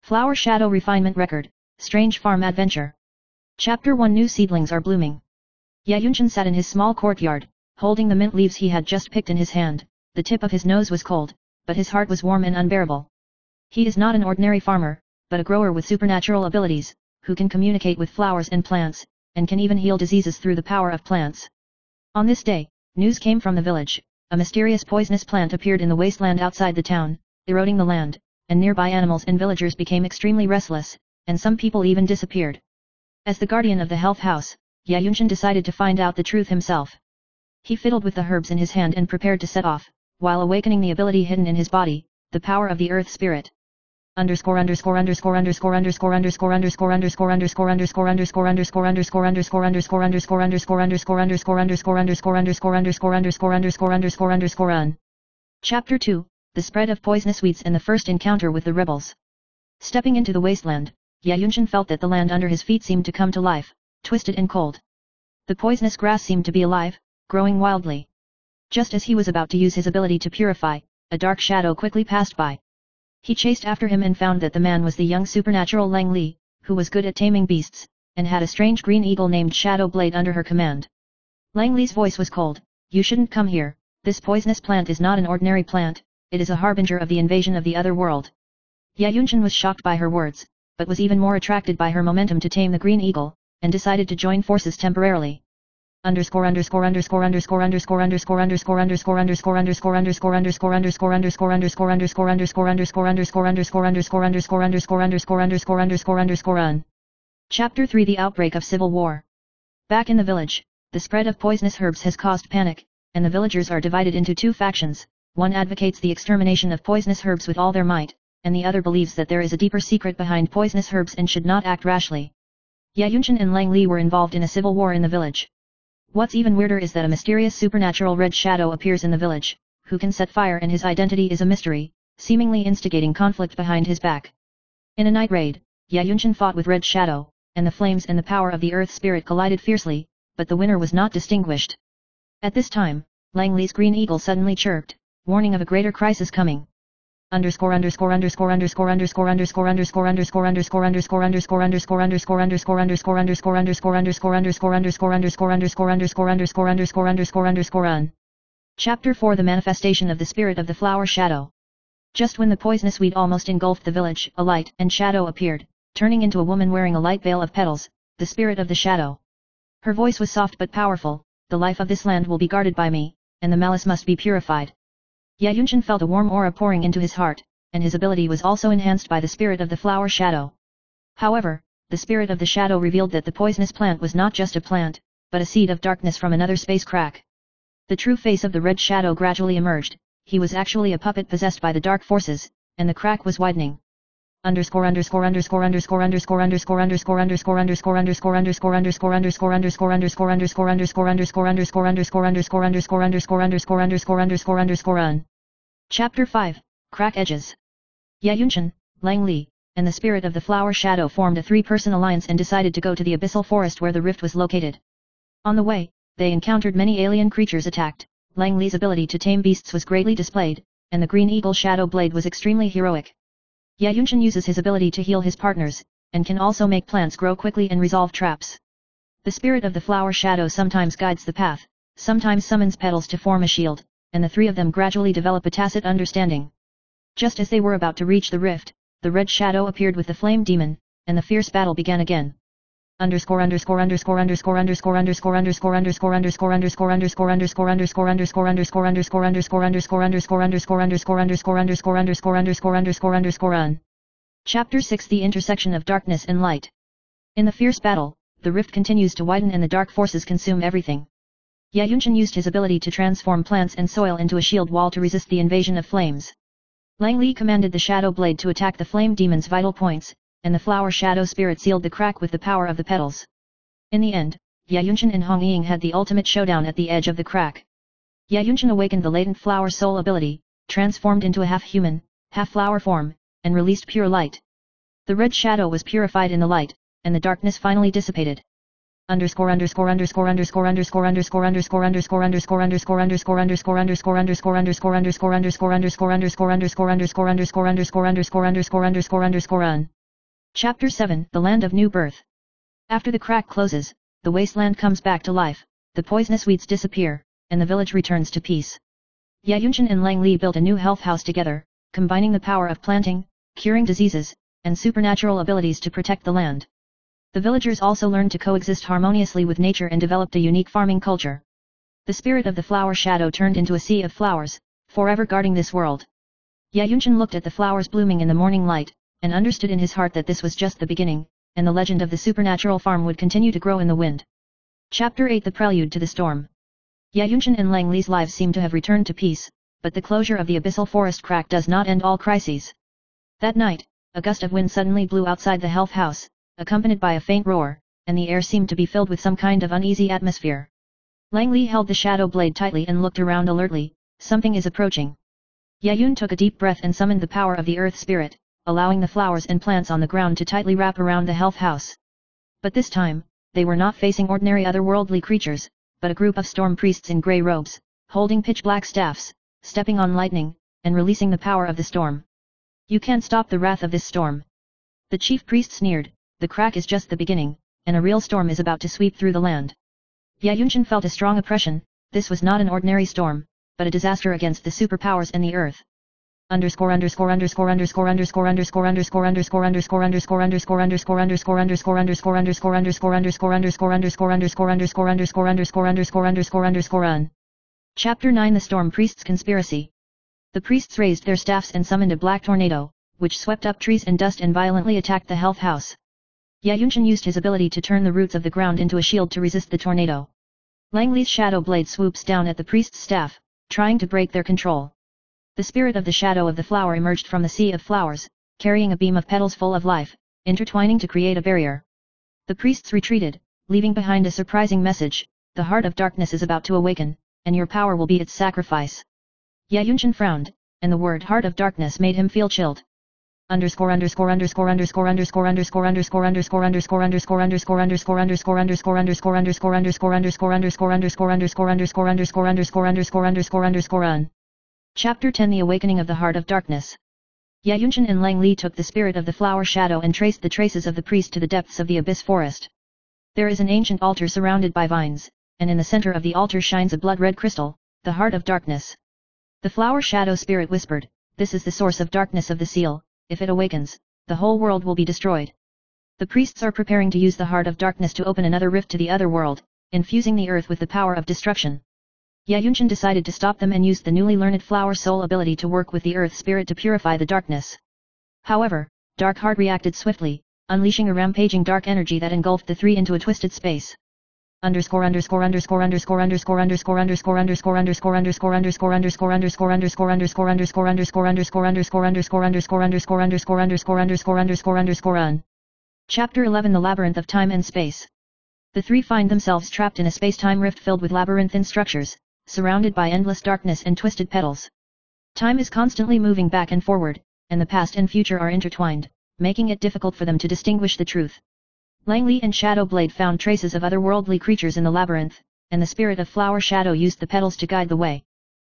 Flower Shadow Refinement Record, Strange Farm Adventure. Chapter 1. New seedlings are blooming. Ye Yunchen sat in his small courtyard, holding the mint leaves he had just picked in his hand. The tip of his nose was cold, but his heart was warm and unbearable. He is not an ordinary farmer, but a grower with supernatural abilities, who can communicate with flowers and plants, and can even heal diseases through the power of plants. On this day, news came from the village. A mysterious poisonous plant appeared in the wasteland outside the town, eroding the land, and nearby animals and villagers became extremely restless, and some people even disappeared. As the guardian of the health house, Ye Yunchen decided to find out the truth himself. He fiddled with the herbs in his hand and prepared to set off, while awakening the ability hidden in his body, the power of the earth spirit. Chapter 2. The spread of poisonous weeds and the first encounter with the rebels. Stepping into the wasteland, Ye Yunchen felt that the land under his feet seemed to come to life, twisted and cold. The poisonous grass seemed to be alive, growing wildly. Just as he was about to use his ability to purify, a dark shadow quickly passed by. He chased after him and found that the man was the young supernatural Lang Li, who was good at taming beasts, and had a strange green eagle named Shadow Blade under her command. Lang Li's voice was cold. You shouldn't come here. This poisonous plant is not an ordinary plant, it is a harbinger of the invasion of the other world. Ye Yunchen was shocked by her words, but was even more attracted by her momentum to tame the green eagle, and decided to join forces temporarily. Chapter 3. The outbreak of civil war. Back in the village, the spread of poisonous herbs has caused panic, and the villagers are divided into two factions. One advocates the extermination of poisonous herbs with all their might, and the other believes that there is a deeper secret behind poisonous herbs and should not act rashly. Ye Yunchen and Lang Li were involved in a civil war in the village. What's even weirder is that a mysterious supernatural red shadow appears in the village, who can set fire, and his identity is a mystery, seemingly instigating conflict behind his back. In a night raid, Ye Yunchen fought with Red Shadow, and the flames and the power of the earth spirit collided fiercely, but the winner was not distinguished. At this time, Lang Li's green eagle suddenly chirped, warning of a greater crisis coming. Chapter 4. The manifestation of the spirit of the flower shadow. Just when the poisonous weed almost engulfed the village, a light and shadow appeared, turning into a woman wearing a light veil of petals, the spirit of the shadow. Her voice was soft but powerful. The life of this land will be guarded by me, and the malice must be purified. Ye Yunchen felt a warm aura pouring into his heart, and his ability was also enhanced by the spirit of the flower shadow. However, the spirit of the shadow revealed that the poisonous plant was not just a plant, but a seed of darkness from another space crack. The true face of the red shadow gradually emerged. He was actually a puppet possessed by the dark forces, and the crack was widening. Chapter 5. Crack Edges. Ye Yunchen, Lang Li, and the spirit of the flower shadow formed a three-person alliance and decided to go to the abyssal forest where the rift was located. On the way, they encountered many alien creatures attacked. Lang Li's ability to tame beasts was greatly displayed, and the green eagle Shadow Blade was extremely heroic. Ye Yunchen uses his ability to heal his partners, and can also make plants grow quickly and resolve traps. The spirit of the flower shadow sometimes guides the path, sometimes summons petals to form a shield, and the three of them gradually develop a tacit understanding. Just as they were about to reach the rift, the red shadow appeared with the flame demon, and the fierce battle began again. Chapter 6. The intersection of darkness and light. In the fierce battle, the rift continues to widen and the dark forces consume everything. Ye Yunchen used his ability to transform plants and soil into a shield wall to resist the invasion of flames. Lang Li commanded the Shadow Blade to attack the flame demon's vital points, and the flower shadow spirit sealed the crack with the power of the petals. In the end, Ye Yunchen and Hong Ying had the ultimate showdown at the edge of the crack. Ye Yunchen awakened the latent flower soul ability, transformed into a half-human, half-flower form, and released pure light. The red shadow was purified in the light, and the darkness finally dissipated. Chapter 7, The Land of New Birth. After the crack closes, the wasteland comes back to life, the poisonous weeds disappear, and the village returns to peace. Ye Yunchen and Lang Li built a new health house together, combining the power of planting, curing diseases, and supernatural abilities to protect the land. The villagers also learned to coexist harmoniously with nature and developed a unique farming culture. The spirit of the flower shadow turned into a sea of flowers, forever guarding this world. Ye Yunchen looked at the flowers blooming in the morning light, and understood in his heart that this was just the beginning, and the legend of the supernatural farm would continue to grow in the wind. Chapter 8, The Prelude to the Storm. Ye Yunchen and Lang Li's lives seem to have returned to peace, but the closure of the abyssal forest crack does not end all crises. That night, a gust of wind suddenly blew outside the health house, accompanied by a faint roar, and the air seemed to be filled with some kind of uneasy atmosphere. Lang Li held the shadow blade tightly and looked around alertly. Something is approaching. Ye Yun took a deep breath and summoned the power of the earth spirit, allowing the flowers and plants on the ground to tightly wrap around the health house. But this time, they were not facing ordinary otherworldly creatures, but a group of storm priests in grey robes, holding pitch-black staffs, stepping on lightning, and releasing the power of the storm. You can't stop the wrath of this storm. The chief priest sneered, the crack is just the beginning, and a real storm is about to sweep through the land. Ye Yunchen felt a strong oppression. This was not an ordinary storm, but a disaster against the superpowers and the earth. Chapter 9, The Storm Priests' Conspiracy. The priests raised their staffs and summoned a black tornado, which swept up trees and dust and violently attacked the health house. Ye Yunchen used his ability to turn the roots of the ground into a shield to resist the tornado. Lang Li's shadow blade swoops down at the priest's staff, trying to break their control. The spirit of the shadow of the flower emerged from the sea of flowers, carrying a beam of petals full of life, intertwining to create a barrier. The priests retreated, leaving behind a surprising message: the heart of darkness is about to awaken, and your power will be its sacrifice. Ye Yunchen frowned, and the word heart of darkness made him feel chilled. Chapter 10, The Awakening of the Heart of Darkness. Ye Yunchen and Lang Li took the spirit of the flower shadow and traced the traces of the priest to the depths of the abyss forest. There is an ancient altar surrounded by vines, and in the center of the altar shines a blood-red crystal, the heart of darkness. The flower shadow spirit whispered, this is the source of darkness of the seal. If it awakens, the whole world will be destroyed. The priests are preparing to use the heart of darkness to open another rift to the other world, infusing the earth with the power of destruction. Ye Yunchen decided to stop them and used the newly learned flower soul ability to work with the earth spirit to purify the darkness. However, Dark Heart reacted swiftly, unleashing a rampaging dark energy that engulfed the three into a twisted space. Chapter 11, The Labyrinth of Time and Space. The three find themselves trapped in a space-time rift filled with labyrinthine structures, surrounded by endless darkness and twisted petals. Time is constantly moving back and forward, and the past and future are intertwined, making it difficult for them to distinguish the truth. Lang Li and Shadow Blade found traces of otherworldly creatures in the labyrinth, and the spirit of Flower Shadow used the petals to guide the way.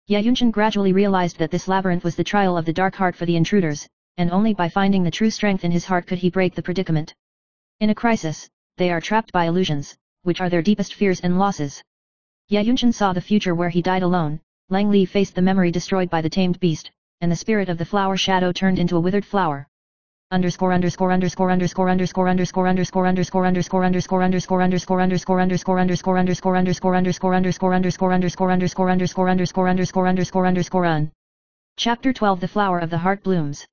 Ye Yunchen gradually realized that this labyrinth was the trial of the dark heart for the intruders, and only by finding the true strength in his heart could he break the predicament. In a crisis, they are trapped by illusions, which are their deepest fears and losses. Ye Yunchen saw the future where he died alone. Lang Li faced the memory destroyed by the tamed beast, and the spirit of the Flower Shadow turned into a withered flower. Chapter 12, The Flower of the Heart Blooms.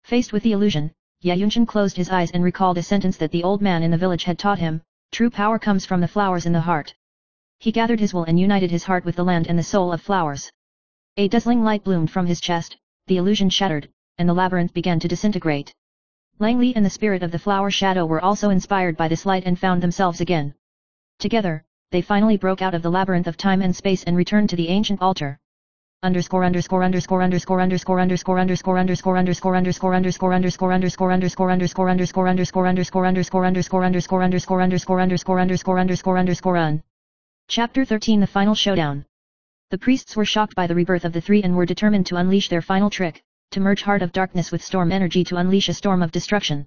Faced with the illusion, Ye Yunchen closed his eyes and recalled a sentence that the old man in the village had taught him: true power comes from the flowers in the heart. He gathered his will and united his heart with the land and the soul of flowers. A dazzling light bloomed from his chest, the illusion shattered, and the labyrinth began to disintegrate. Lang Li and the spirit of the Flower Shadow were also inspired by this light and found themselves again. Together, they finally broke out of the labyrinth of time and space and returned to the ancient altar. Chapter 13, The Final Showdown. The priests were shocked by the rebirth of the three and were determined to unleash their final trick, to merge Heart of Darkness with storm energy to unleash a storm of destruction.